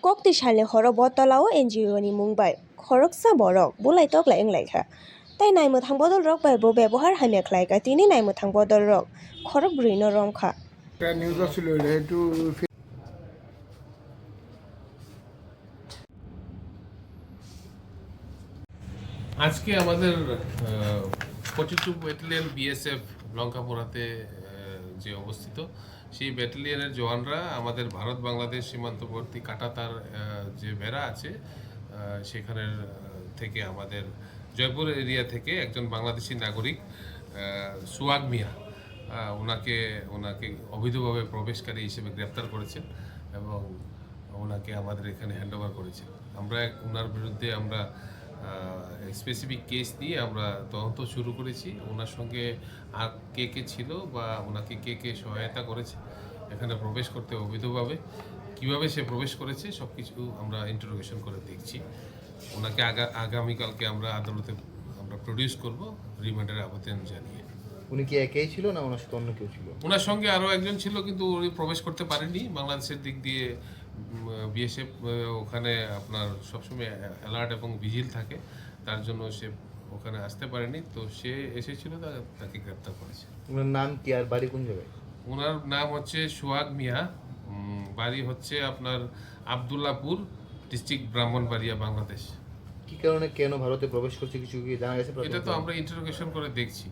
Kokti shale horo botolao NGO ni mungbai khoroksa borok bulai tok la englaikha tai nai muthang bodol rok bai bo ব্যবহার হামে khalaika tini nai muthang bodol rok khorok brui no romkha একটা news আসছিল একটু আজকে আমাদের 42 battalion BSF লঙ্কাপুরাতে যে অবস্থিত সেই ব্যাটালিয়নের জওয়ানরা আমাদের ভারত বাংলাদেশ সীমান্তবর্তী কাটাতার যে বেড়া আছে সেখানের থেকে আমাদের জয়পুর এরিয়া থেকে একজন বাংলাদেশি নাগরিক সুয়াগ মিয়া ওনাকে অবৈধভাবে প্রবেশকারী হিসেবে গ্রেপ্তার করেছেন এবং ওনাকে আমাদের এখানে হ্যান্ডওভার করেছেন। আমরা ওনার বিরুদ্ধে আমরা স্পেসিফিক কেস নিয়ে আমরা তদন্ত শুরু করেছি। ওনার সঙ্গে আর কে ছিল বা ওনাকে কে সহায়তা করেছে এখানে প্রবেশ করতে অবৈধভাবে, কিভাবে সে প্রবেশ করেছে সব কিছু আমরা ইন্টারোগেশন করে দেখছি। ওনাকে আগামীকালকে আমরা আদালতে আমরা প্রডিউস করব রিমান্ডের আবেদন জানিয়ে। উনি কি একাই ছিল না ওনার সাথে অন্য কেউ ছিল? ওনার সঙ্গে আরও একজন ছিল কিন্তু উনি প্রবেশ করতে পারেনি। বাংলাদেশের দিক দিয়ে বিএসএফ ওখানে আপনার সবসময় অ্যালার্ট এবং ভিজিল থাকে, তার জন্য সে ওখানে আসতে পারেনি। তো সে এসেছিল, তাকে গ্রেপ্তার করেছে। ওনার নাম কি আর বাড়ি কোন জায়গায়? ওনার নাম হচ্ছে সোহাগ মিয়া, বাড়ি হচ্ছে আপনার আবদুল্লাপুর, ডিস্ট্রিক্ট ব্রাহ্মণবাড়িয়া, বাংলাদেশ। কি কারণে কেন ভারতে প্রবেশ করছে কিছু কি জানা গেছে? এটা তো আমরা ইন্টারোগেশন করে দেখছি।